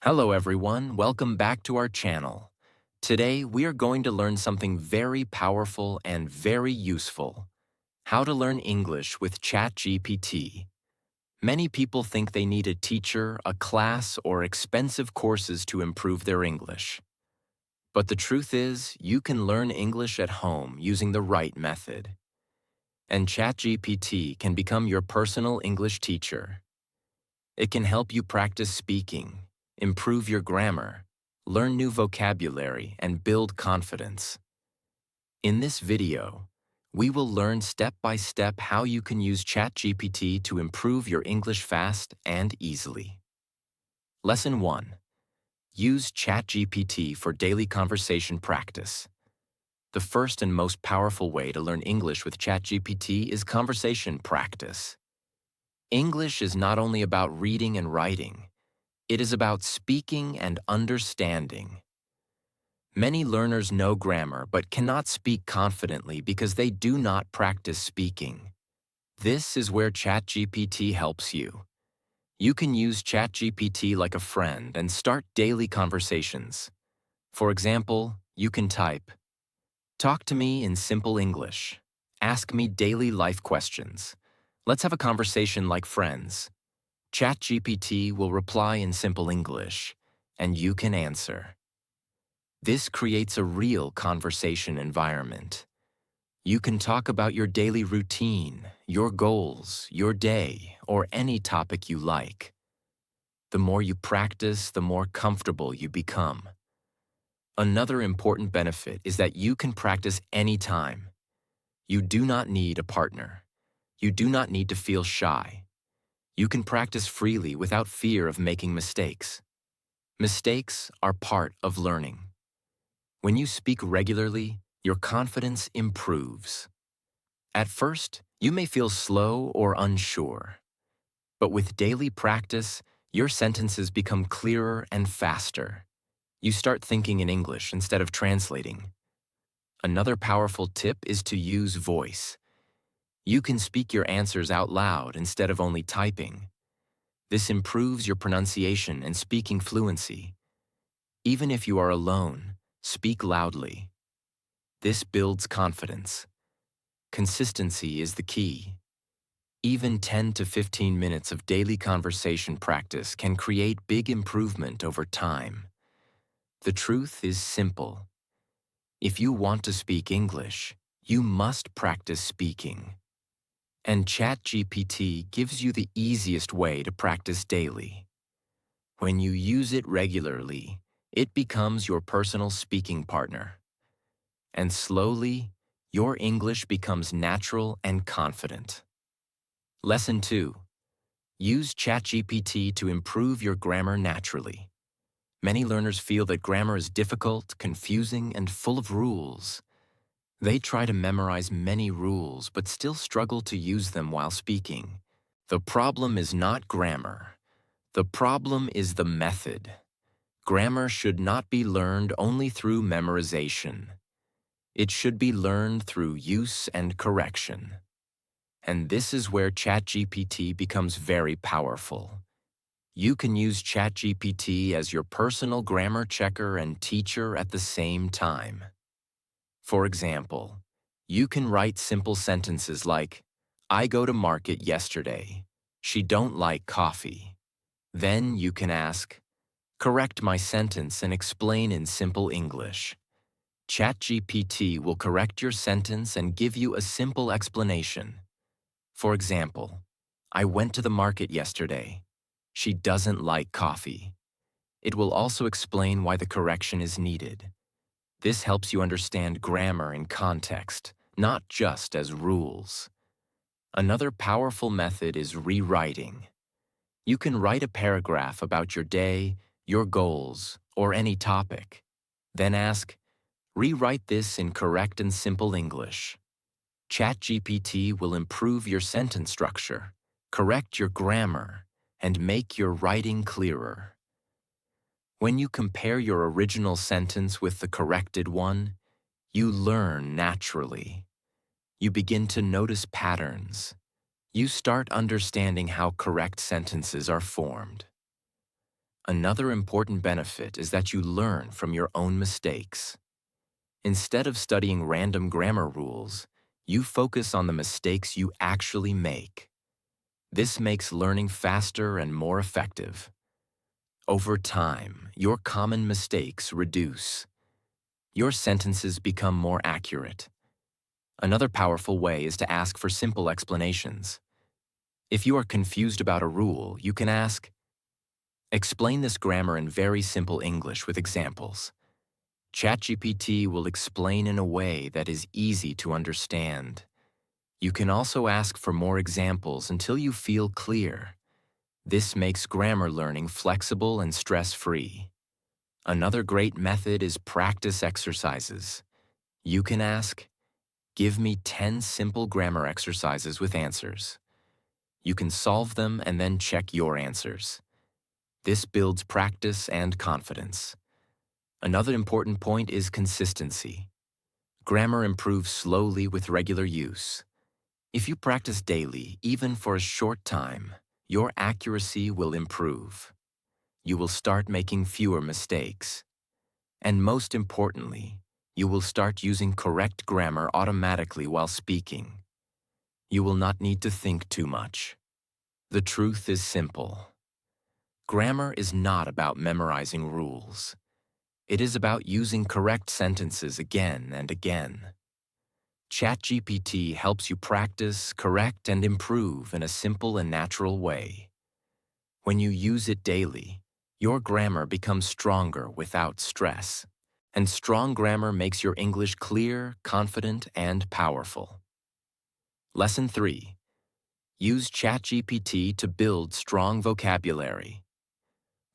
Hello everyone, welcome back to our channel. Today we are going to learn something very powerful and very useful. How to learn English with ChatGPT. Many people think they need a teacher, a class, or expensive courses to improve their English. But the truth is, you can learn English at home using the right method. And ChatGPT can become your personal English teacher. It can help you practice speaking, improve your grammar, learn new vocabulary, and build confidence. In this video, we will learn step by step how you can use ChatGPT to improve your English fast and easily. Lesson 1. Use ChatGPT for daily conversation practice. The first and most powerful way to learn English with ChatGPT is conversation practice. English is not only about reading and writing, it is about speaking and understanding. Many learners know grammar but cannot speak confidently because they do not practice speaking. This is where ChatGPT helps you. You can use ChatGPT like a friend and start daily conversations. For example, you can type, "Talk to me in simple English. Ask me daily life questions. Let's have a conversation like friends." ChatGPT will reply in simple English, and you can answer. This creates a real conversation environment. You can talk about your daily routine, your goals, your day, or any topic you like. The more you practice, the more comfortable you become. Another important benefit is that you can practice anytime. You do not need a partner. You do not need to feel shy. You can practice freely without fear of making mistakes. Mistakes are part of learning. When you speak regularly, your confidence improves. At first, you may feel slow or unsure. But with daily practice, your sentences become clearer and faster. You start thinking in English instead of translating. Another powerful tip is to use voice. You can speak your answers out loud instead of only typing. This improves your pronunciation and speaking fluency. Even if you are alone, speak loudly. This builds confidence. Consistency is the key. Even 10 to 15 minutes of daily conversation practice can create big improvement over time. The truth is simple. If you want to speak English, you must practice speaking. And ChatGPT gives you the easiest way to practice daily. When you use it regularly, it becomes your personal speaking partner. And slowly, your English becomes natural and confident. Lesson 2. Use ChatGPT to improve your grammar naturally. Many learners feel that grammar is difficult, confusing, and full of rules. They try to memorize many rules but still struggle to use them while speaking. The problem is not grammar. The problem is the method. Grammar should not be learned only through memorization. It should be learned through use and correction. And this is where ChatGPT becomes very powerful. You can use ChatGPT as your personal grammar checker and teacher at the same time. For example, you can write simple sentences like, "I go to market yesterday. She don't like coffee." Then you can ask, "Correct my sentence and explain in simple English." ChatGPT will correct your sentence and give you a simple explanation. For example, "I went to the market yesterday. She doesn't like coffee." It will also explain why the correction is needed. This helps you understand grammar in context, not just as rules. Another powerful method is rewriting. You can write a paragraph about your day, your goals, or any topic. Then ask, "Rewrite this in correct and simple English." ChatGPT will improve your sentence structure, correct your grammar, and make your writing clearer. When you compare your original sentence with the corrected one, you learn naturally. You begin to notice patterns. You start understanding how correct sentences are formed. Another important benefit is that you learn from your own mistakes. Instead of studying random grammar rules, you focus on the mistakes you actually make. This makes learning faster and more effective. Over time, your common mistakes reduce. Your sentences become more accurate. Another powerful way is to ask for simple explanations. If you are confused about a rule, you can ask, "Explain this grammar in very simple English with examples." ChatGPT will explain in a way that is easy to understand. You can also ask for more examples until you feel clear. This makes grammar learning flexible and stress-free. Another great method is practice exercises. You can ask, "Give me 10 simple grammar exercises with answers." You can solve them and then check your answers. This builds practice and confidence. Another important point is consistency. Grammar improves slowly with regular use. If you practice daily, even for a short time, your accuracy will improve. You will start making fewer mistakes. And most importantly, you will start using correct grammar automatically while speaking. You will not need to think too much. The truth is simple. Grammar is not about memorizing rules. It is about using correct sentences again and again. ChatGPT helps you practice, correct, and improve in a simple and natural way. When you use it daily, your grammar becomes stronger without stress. And strong grammar makes your English clear, confident, and powerful. Lesson 3. Use ChatGPT to build strong vocabulary.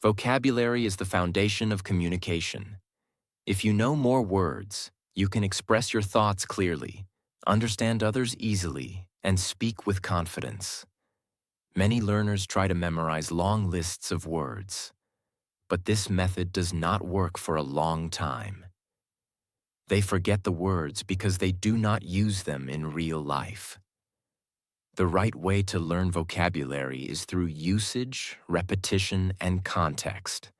Vocabulary is the foundation of communication. If you know more words, you can express your thoughts clearly, understand others easily, and speak with confidence. Many learners try to memorize long lists of words, but this method does not work for a long time. They forget the words because they do not use them in real life. The right way to learn vocabulary is through usage, repetition, and context.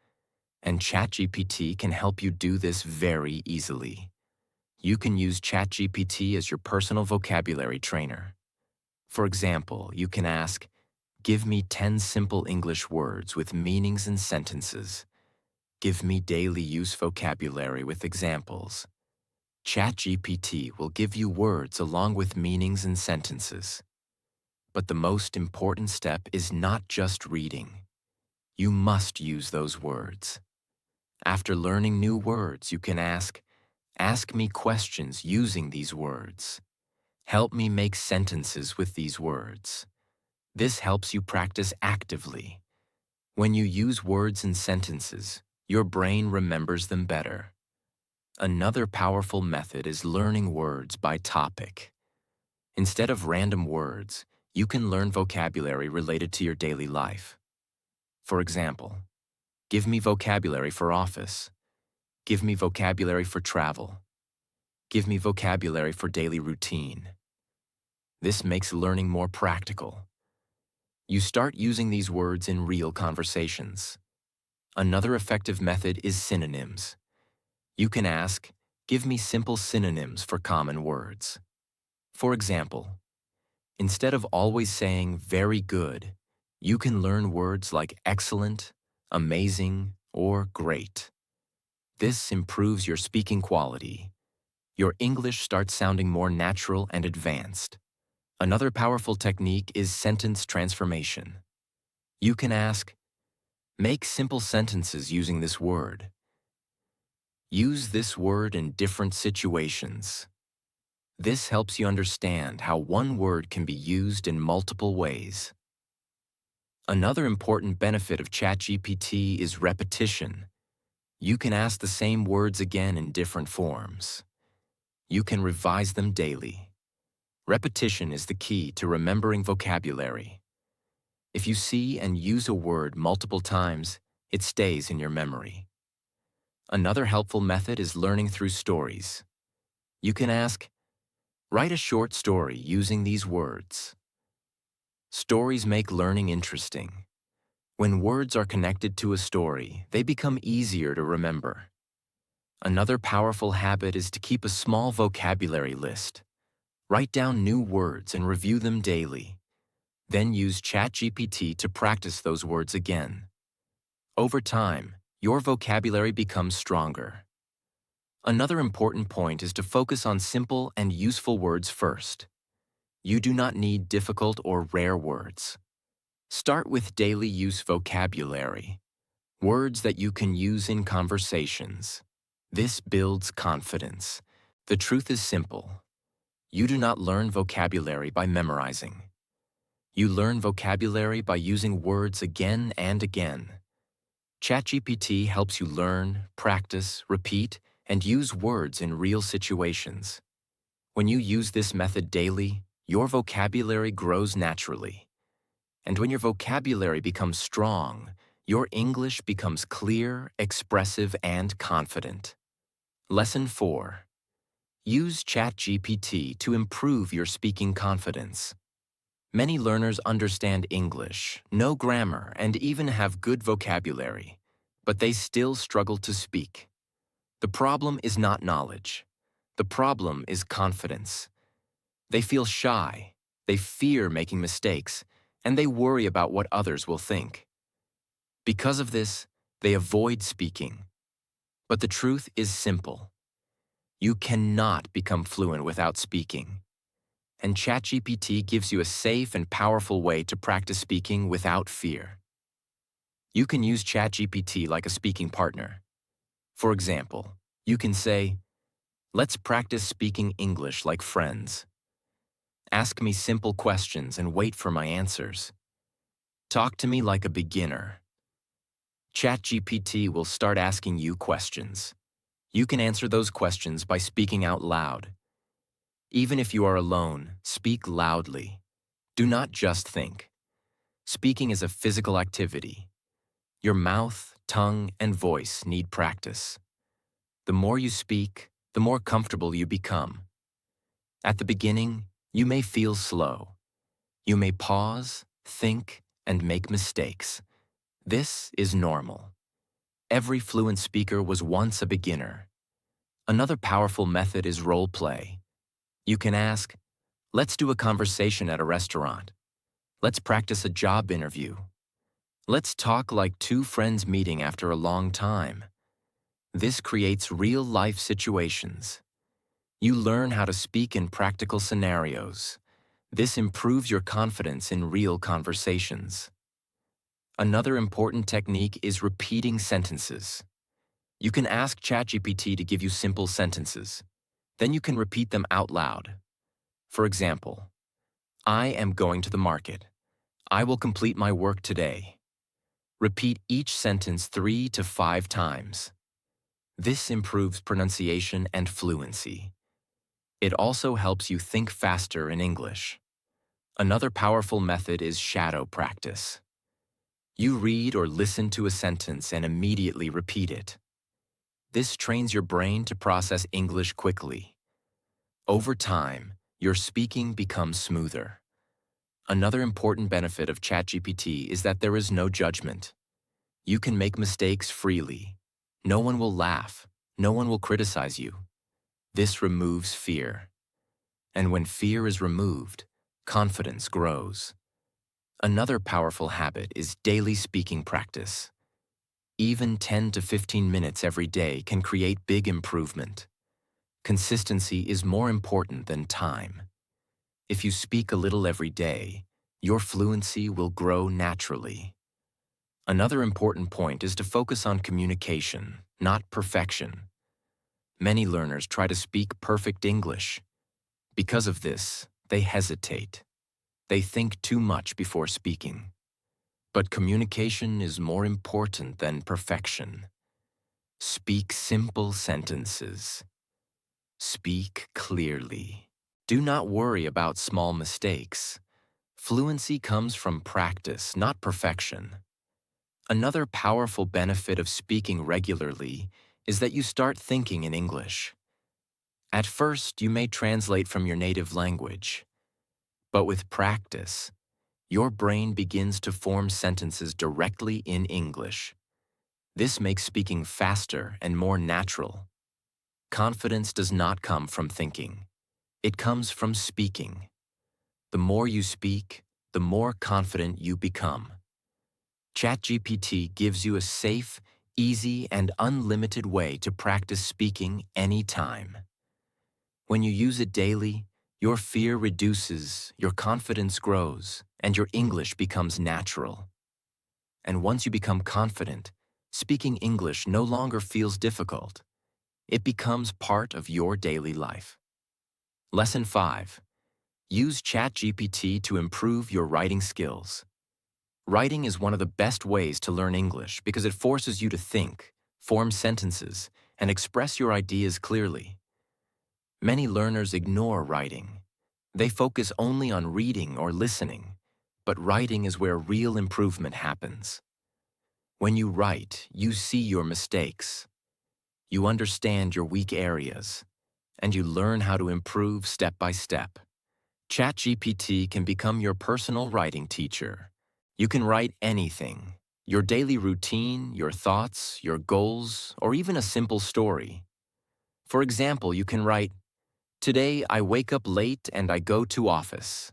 And ChatGPT can help you do this very easily. You can use ChatGPT as your personal vocabulary trainer. For example, you can ask, "Give me 10 simple English words with meanings and sentences. Give me daily use vocabulary with examples." ChatGPT will give you words along with meanings and sentences. But the most important step is not just reading. You must use those words. After learning new words, you can ask me questions using these words. Help me make sentences with these words. This helps you practice actively. When you use words and sentences, your brain remembers them better. Another powerful method is learning words by topic. Instead of random words, you can learn vocabulary related to your daily life. For example, give me vocabulary for office. Give me vocabulary for travel. Give me vocabulary for daily routine. This makes learning more practical. You start using these words in real conversations. Another effective method is synonyms. You can ask, "Give me simple synonyms for common words." For example, instead of always saying "very good," you can learn words like excellent, amazing, or great. This improves your speaking quality. Your English starts sounding more natural and advanced. Another powerful technique is sentence transformation. You can ask, "Make simple sentences using this word." Use this word in different situations. This helps you understand how one word can be used in multiple ways. Another important benefit of ChatGPT is repetition. You can ask the same words again in different forms. You can revise them daily. Repetition is the key to remembering vocabulary. If you see and use a word multiple times, it stays in your memory. Another helpful method is learning through stories. You can ask, "Write a short story using these words." Stories make learning interesting. When words are connected to a story, they become easier to remember. Another powerful habit is to keep a small vocabulary list. Write down new words and review them daily. Then use ChatGPT to practice those words again. Over time, your vocabulary becomes stronger. Another important point is to focus on simple and useful words first. You do not need difficult or rare words. Start with daily use vocabulary, words that you can use in conversations. This builds confidence. The truth is simple. You do not learn vocabulary by memorizing. You learn vocabulary by using words again and again. ChatGPT helps you learn, practice, repeat, and use words in real situations. When you use this method daily, your vocabulary grows naturally. And when your vocabulary becomes strong, your English becomes clear, expressive, and confident. Lesson 4. Use ChatGPT to improve your speaking confidence. Many learners understand English, know grammar, and even have good vocabulary, but they still struggle to speak. The problem is not knowledge. The problem is confidence. They feel shy, they fear making mistakes, and they worry about what others will think. Because of this, they avoid speaking. But the truth is simple. You cannot become fluent without speaking. And ChatGPT gives you a safe and powerful way to practice speaking without fear. You can use ChatGPT like a speaking partner. For example, you can say, "Let's practice speaking English like friends. Ask me simple questions and wait for my answers. Talk to me like a beginner." ChatGPT will start asking you questions. You can answer those questions by speaking out loud. Even if you are alone, speak loudly. Do not just think. Speaking is a physical activity. Your mouth, tongue, and voice need practice. The more you speak, the more comfortable you become. At the beginning, you may feel slow. You may pause, think, and make mistakes. This is normal. Every fluent speaker was once a beginner. Another powerful method is role play. You can ask, "Let's do a conversation at a restaurant. Let's practice a job interview. Let's talk like two friends meeting after a long time." This creates real-life situations. You learn how to speak in practical scenarios. This improves your confidence in real conversations. Another important technique is repeating sentences. You can ask ChatGPT to give you simple sentences. Then you can repeat them out loud. For example, "I am going to the market. I will complete my work today." Repeat each sentence 3 to 5 times. This improves pronunciation and fluency. It also helps you think faster in English. Another powerful method is shadow practice. You read or listen to a sentence and immediately repeat it. This trains your brain to process English quickly. Over time, your speaking becomes smoother. Another important benefit of ChatGPT is that there is no judgment. You can make mistakes freely. No one will laugh. No one will criticize you. This removes fear. And when fear is removed, confidence grows. Another powerful habit is daily speaking practice. Even 10 to 15 minutes every day can create big improvement. Consistency is more important than time. If you speak a little every day, your fluency will grow naturally. Another important point is to focus on communication, not perfection. Many learners try to speak perfect English. Because of this, they hesitate. They think too much before speaking. But communication is more important than perfection. Speak simple sentences. Speak clearly. Do not worry about small mistakes. Fluency comes from practice, not perfection. Another powerful benefit of speaking regularly is that you start thinking in English. At first, you may translate from your native language. But with practice, Your brain begins to form sentences directly in English. This makes speaking faster and more natural. Confidence does not come from thinking. It comes from speaking. The more you speak, the more confident you become. ChatGPT gives you a safe, easy, and unlimited way to practice speaking anytime. When you use it daily, your fear reduces, your confidence grows, and your English becomes natural. And once you become confident, speaking English no longer feels difficult. It becomes part of your daily life. Lesson 5. Use ChatGPT to improve your writing skills. Writing is one of the best ways to learn English because it forces you to think, form sentences, and express your ideas clearly. Many learners ignore writing. They focus only on reading or listening, but writing is where real improvement happens. When you write, you see your mistakes. You understand your weak areas, and you learn how to improve step by step. ChatGPT can become your personal writing teacher. You can write anything, your daily routine, your thoughts, your goals, or even a simple story. For example, you can write, "Today I wake up late and I go to office.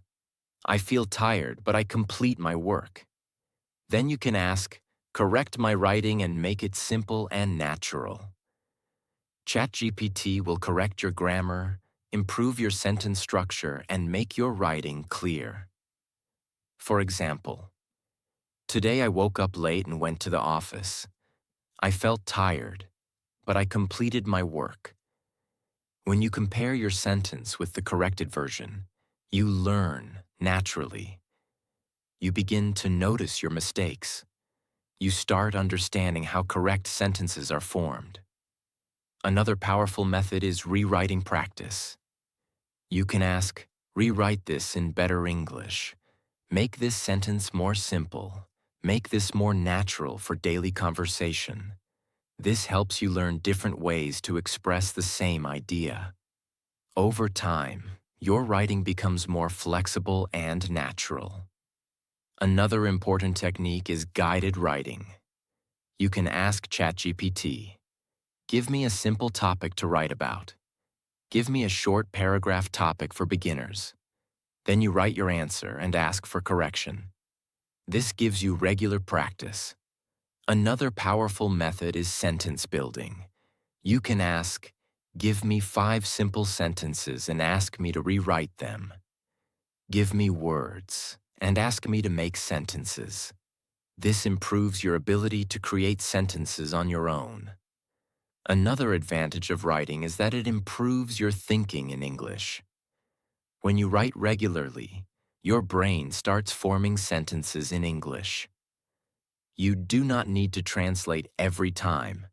I feel tired, but I complete my work." Then you can ask, "Correct my writing and make it simple and natural." ChatGPT will correct your grammar, improve your sentence structure, and make your writing clear. For example, "Today I woke up late and went to the office. I felt tired, but I completed my work." When you compare your sentence with the corrected version, you learn naturally. You begin to notice your mistakes. You start understanding how correct sentences are formed. Another powerful method is rewriting practice. You can ask, "Rewrite this in better English. Make this sentence more simple. Make this more natural for daily conversation." This helps you learn different ways to express the same idea. Over time, your writing becomes more flexible and natural. Another important technique is guided writing. You can ask ChatGPT, "Give me a simple topic to write about. Give me a short paragraph topic for beginners." Then you write your answer and ask for correction. This gives you regular practice. Another powerful method is sentence building. You can ask, "Give me 5 simple sentences and ask me to rewrite them." Give me words and ask me to make sentences. This improves your ability to create sentences on your own. Another advantage of writing is that it improves your thinking in English. When you write regularly, your brain starts forming sentences in English. You do not need to translate every time.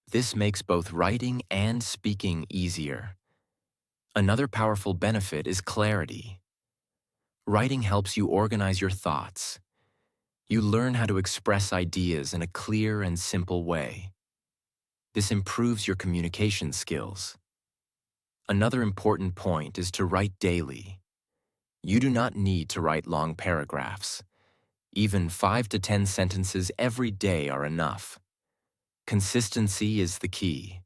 This makes both writing and speaking easier. Another powerful benefit is clarity. Writing helps you organize your thoughts. You learn how to express ideas in a clear and simple way. This improves your communication skills. Another important point is to write daily. You do not need to write long paragraphs. Even 5 to 10 sentences every day are enough. Consistency is the key.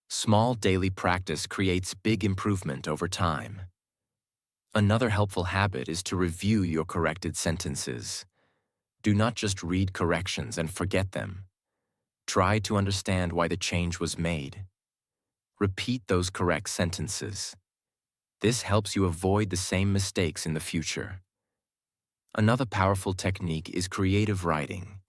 Small daily practice creates big improvement over time. Another helpful habit is to review your corrected sentences. Do not just read corrections and forget them. Try to understand why the change was made. Repeat those correct sentences. This helps you avoid the same mistakes in the future. Another powerful technique is creative writing.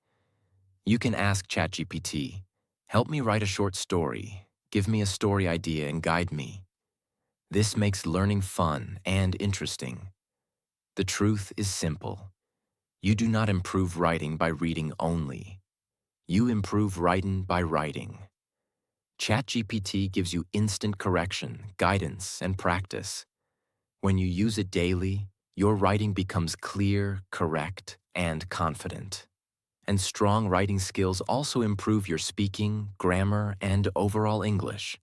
You can ask ChatGPT, "Help me write a short story. Give me a story idea and guide me." This makes learning fun and interesting. The truth is simple. You do not improve writing by reading only. You improve writing by writing. ChatGPT gives you instant correction, guidance, and practice. When you use it daily, your writing becomes clear, correct, and confident. And strong writing skills also improve your speaking, grammar, and overall English.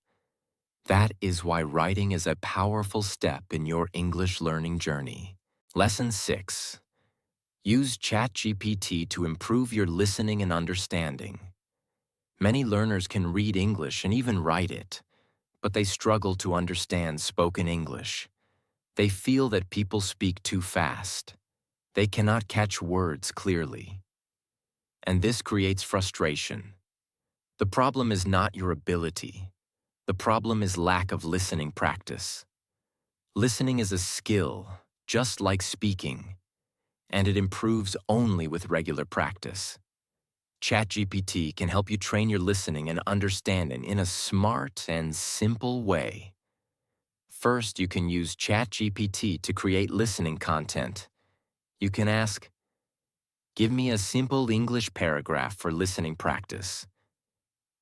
That is why writing is a powerful step in your English learning journey. Lesson 6. Use ChatGPT to improve your listening and understanding. Many learners can read English and even write it, but they struggle to understand spoken English. They feel that people speak too fast. They cannot catch words clearly. And this creates frustration. The problem is not your ability. The problem is lack of listening practice. Listening is a skill, just like speaking, and it improves only with regular practice. ChatGPT can help you train your listening and understanding in a smart and simple way. First, you can use ChatGPT to create listening content. You can ask, "Give me a simple English paragraph for listening practice."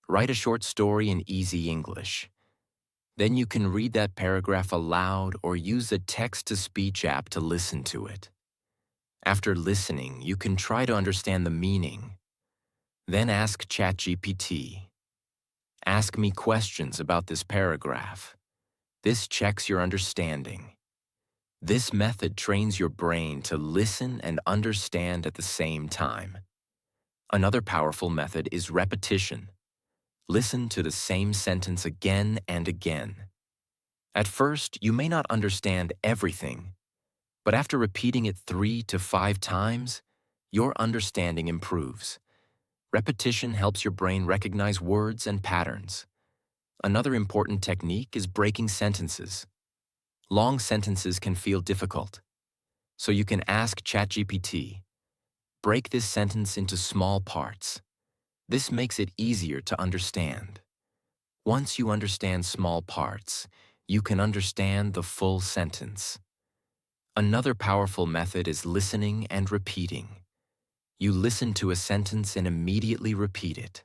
Write a short story in easy English. Then you can read that paragraph aloud or use a text-to-speech app to listen to it. After listening, you can try to understand the meaning. Then ask ChatGPT. "Ask me questions about this paragraph." This checks your understanding. This method trains your brain to listen and understand at the same time. Another powerful method is repetition. Listen to the same sentence again and again. At first, you may not understand everything, but after repeating it 3 to 5 times, your understanding improves. Repetition helps your brain recognize words and patterns. Another important technique is breaking sentences. Long sentences can feel difficult, so you can ask ChatGPT, "Break this sentence into small parts." This makes it easier to understand. Once you understand small parts, you can understand the full sentence. Another powerful method is listening and repeating. You listen to a sentence and immediately repeat it.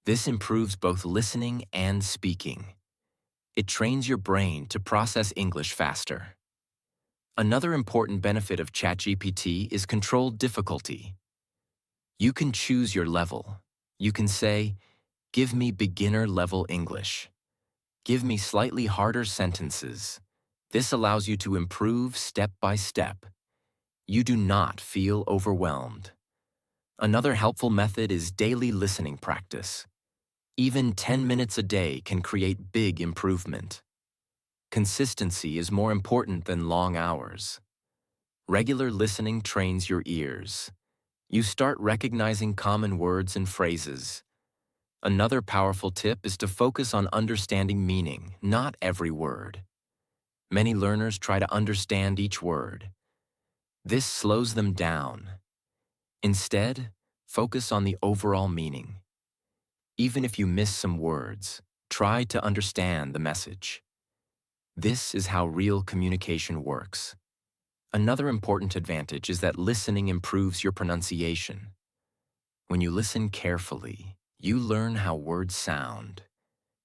This improves both listening and speaking. It trains your brain to process English faster. Another important benefit of ChatGPT is controlled difficulty. You can choose your level. You can say, "Give me beginner-level English." Give me slightly harder sentences. This allows you to improve step by step. You do not feel overwhelmed. Another helpful method is daily listening practice. Even 10 minutes a day can create big improvement. Consistency is more important than long hours. Regular listening trains your ears. You start recognizing common words and phrases. Another powerful tip is to focus on understanding meaning, not every word. Many learners try to understand each word. This slows them down. Instead, focus on the overall meaning. Even if you miss some words, try to understand the message. This is how real communication works. Another important advantage is that listening improves your pronunciation. When you listen carefully, you learn how words sound.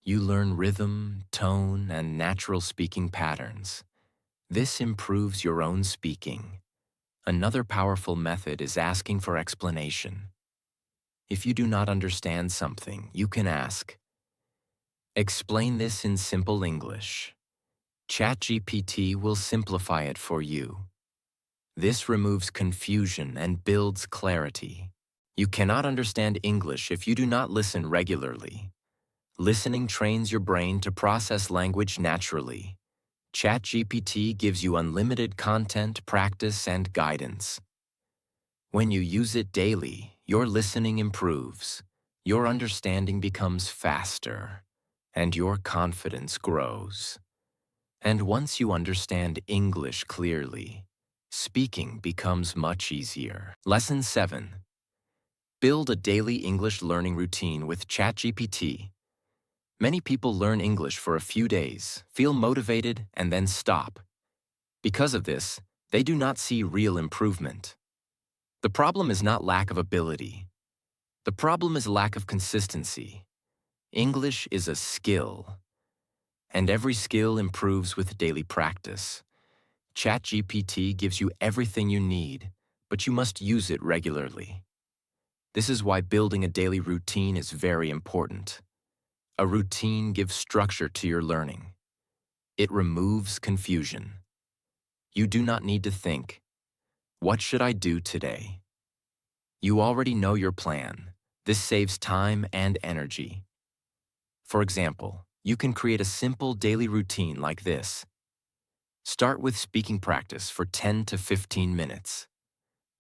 You learn rhythm, tone, and natural speaking patterns. This improves your own speaking. Another powerful method is asking for explanation. If you do not understand something, you can ask, "Explain this in simple English." ChatGPT will simplify it for you. This removes confusion and builds clarity. You cannot understand English if you do not listen regularly. Listening trains your brain to process language naturally. ChatGPT gives you unlimited content, practice, and guidance. When you use it daily, your listening improves, your understanding becomes faster, and your confidence grows. And once you understand English clearly, speaking becomes much easier. Lesson 7. Build a daily English learning routine with ChatGPT. Many people learn English for a few days, feel motivated, and then stop. Because of this, they do not see real improvement. The problem is not lack of ability. The problem is lack of consistency. English is a skill, and every skill improves with daily practice. ChatGPT gives you everything you need, but you must use it regularly. This is why building a daily routine is very important. A routine gives structure to your learning. It removes confusion. You do not need to think. What should I do today? You already know your plan. This saves time and energy. For example, you can create a simple daily routine like this. Start with speaking practice for 10 to 15 minutes.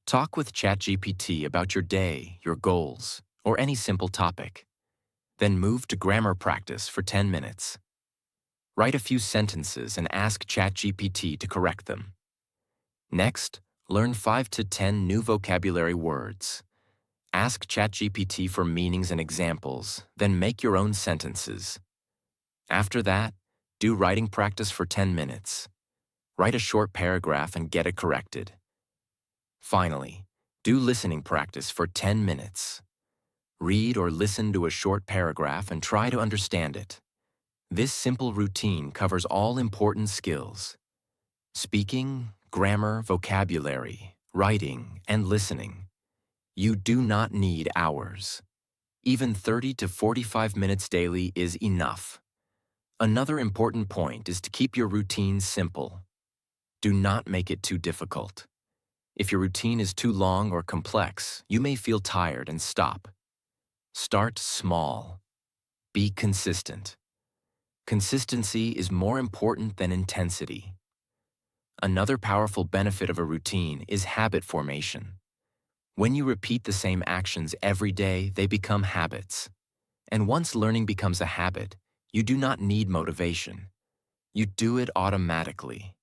Talk with ChatGPT about your day, your goals, or any simple topic. Then move to grammar practice for 10 minutes. Write a few sentences and ask ChatGPT to correct them. Next, learn 5 to 10 new vocabulary words. Ask ChatGPT for meanings and examples, then make your own sentences. After that, do writing practice for 10 minutes. Write a short paragraph and get it corrected. Finally, do listening practice for 10 minutes. Read or listen to a short paragraph and try to understand it. This simple routine covers all important skills: speaking, grammar, vocabulary, writing, and listening. You do not need hours. Even 30 to 45 minutes daily is enough. Another important point is to keep your routine simple. Do not make it too difficult. If your routine is too long or complex, you may feel tired and stop. Start small. Be consistent. Consistency is more important than intensity. Another powerful benefit of a routine is habit formation. When you repeat the same actions every day, they become habits. And once learning becomes a habit, you do not need motivation. You do it automatically.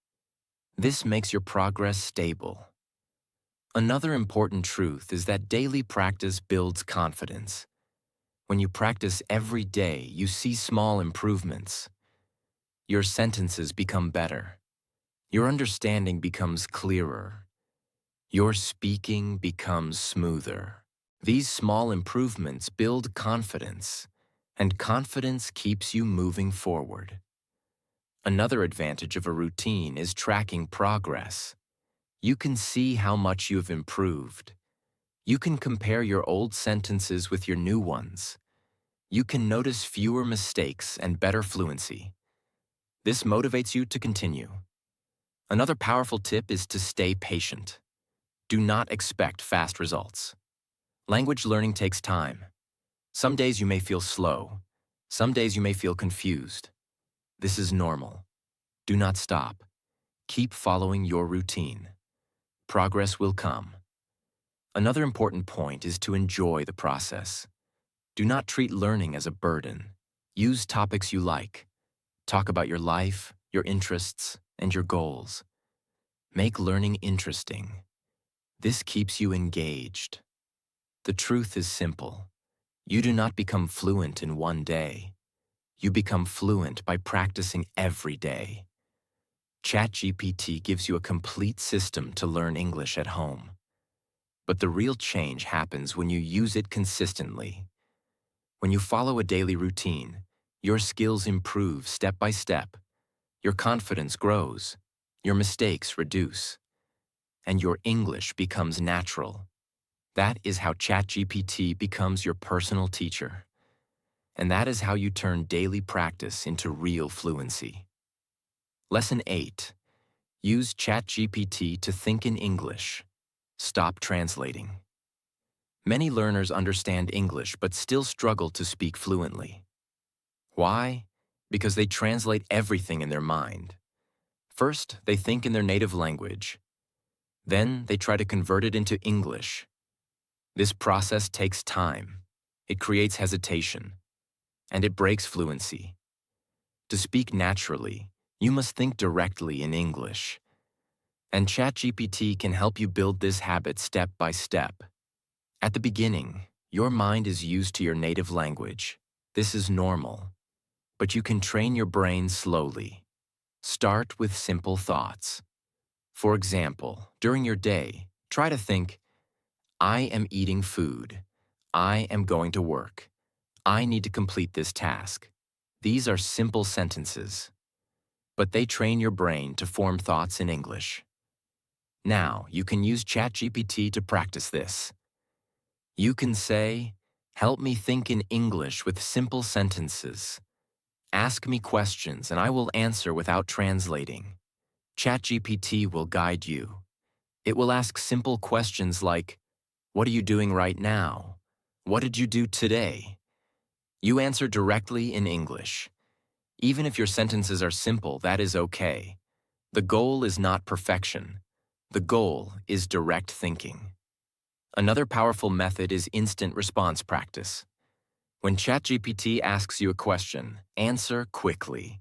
This makes your progress stable. Another important truth is that daily practice builds confidence. When you practice every day, you see small improvements. Your sentences become better. Your understanding becomes clearer. Your speaking becomes smoother. These small improvements build confidence, and confidence keeps you moving forward. Another advantage of a routine is tracking progress. You can see how much you have improved. You can compare your old sentences with your new ones. You can notice fewer mistakes and better fluency. This motivates you to continue. Another powerful tip is to stay patient. Do not expect fast results. Language learning takes time. Some days you may feel slow. Some days you may feel confused. This is normal. Do not stop. Keep following your routine. Progress will come. Another important point is to enjoy the process. Do not treat learning as a burden. Use topics you like. Talk about your life, your interests, and your goals. Make learning interesting. This keeps you engaged. The truth is simple. You do not become fluent in one day. You become fluent by practicing every day. ChatGPT gives you a complete system to learn English at home. But the real change happens when you use it consistently. When you follow a daily routine, your skills improve step by step. Your confidence grows. Your mistakes reduce. And your English becomes natural. That is how ChatGPT becomes your personal teacher. And that is how you turn daily practice into real fluency. Lesson 8. Use ChatGPT to think in English. Stop translating. Many learners understand English but still struggle to speak fluently. Why? Because they translate everything in their mind. First, they think in their native language. Then, they try to convert it into English. This process takes time. It creates hesitation. And it breaks fluency. To speak naturally, you must think directly in English. And ChatGPT can help you build this habit step by step. At the beginning, your mind is used to your native language. This is normal. But you can train your brain slowly. Start with simple thoughts. For example, during your day, try to think, I am eating food. I am going to work. I need to complete this task. These are simple sentences, but they train your brain to form thoughts in English. Now, you can use ChatGPT to practice this. You can say, help me think in English with simple sentences. Ask me questions and I will answer without translating. ChatGPT will guide you. It will ask simple questions like, "What are you doing right now? What did you do today?" You answer directly in English. Even if your sentences are simple, that is okay. The goal is not perfection. The goal is direct thinking. Another powerful method is instant response practice. When ChatGPT asks you a question, answer quickly.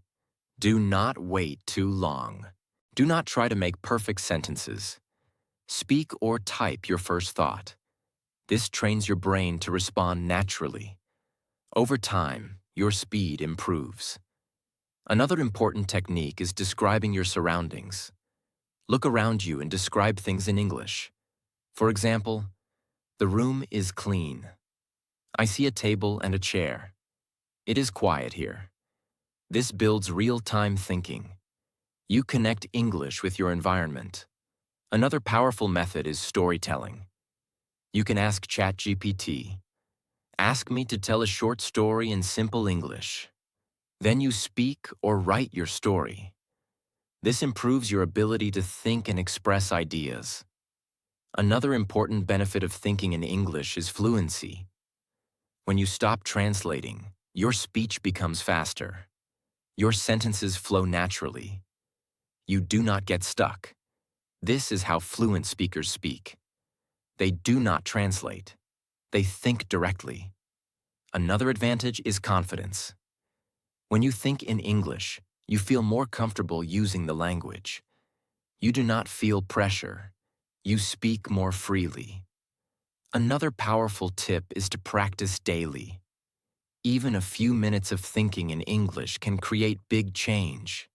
Do not wait too long. Do not try to make perfect sentences. Speak or type your first thought. This trains your brain to respond naturally. Over time, your speed improves. Another important technique is describing your surroundings. Look around you and describe things in English. For example, the room is clean. I see a table and a chair. It is quiet here. This builds real-time thinking. You connect English with your environment. Another powerful method is storytelling. You can ask ChatGPT, "Ask me to tell a short story in simple English." Then you speak or write your story. This improves your ability to think and express ideas. Another important benefit of thinking in English is fluency. When you stop translating, your speech becomes faster. Your sentences flow naturally. You do not get stuck. This is how fluent speakers speak. They do not translate. They think directly. Another advantage is confidence. When you think in English, you feel more comfortable using the language. You do not feel pressure. You speak more freely. Another powerful tip is to practice daily. Even a few minutes of thinking in English can create big change.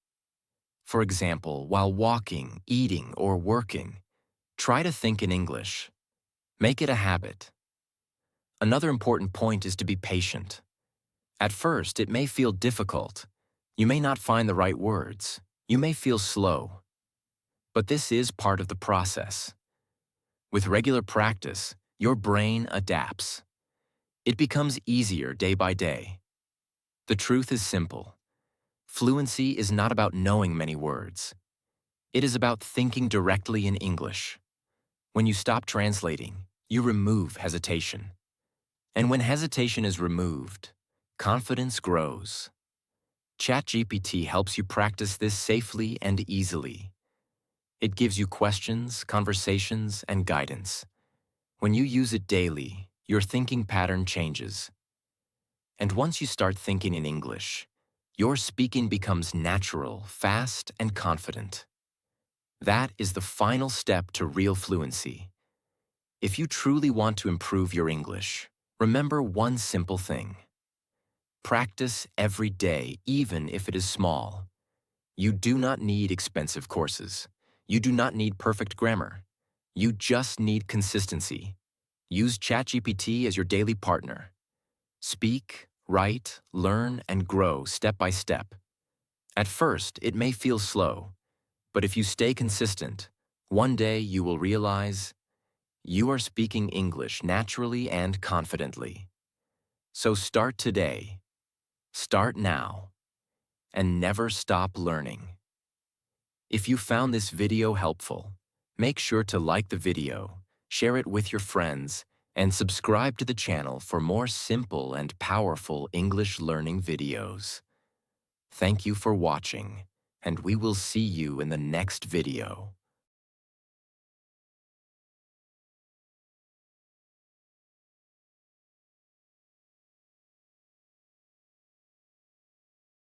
For example, while walking, eating, or working, try to think in English. Make it a habit. Another important point is to be patient. At first, it may feel difficult. You may not find the right words. You may feel slow. But this is part of the process. With regular practice, your brain adapts. It becomes easier day by day. The truth is simple. Fluency is not about knowing many words. It is about thinking directly in English. When you stop translating, you remove hesitation. And when hesitation is removed, confidence grows. ChatGPT helps you practice this safely and easily. It gives you questions, conversations, and guidance. When you use it daily, your thinking pattern changes. And once you start thinking in English, your speaking becomes natural, fast, and confident. That is the final step to real fluency. If you truly want to improve your English, remember one simple thing. Practice every day, even if it is small. You do not need expensive courses. You do not need perfect grammar. You just need consistency. Use ChatGPT as your daily partner. Speak, write, learn, and grow step by step. At first, it may feel slow, but if you stay consistent, one day you will realize you are speaking English naturally and confidently. So start today, start now, and never stop learning. If you found this video helpful, make sure to like the video, share it with your friends, and subscribe to the channel for more simple and powerful English learning videos. Thank you for watching, and we will see you in the next video.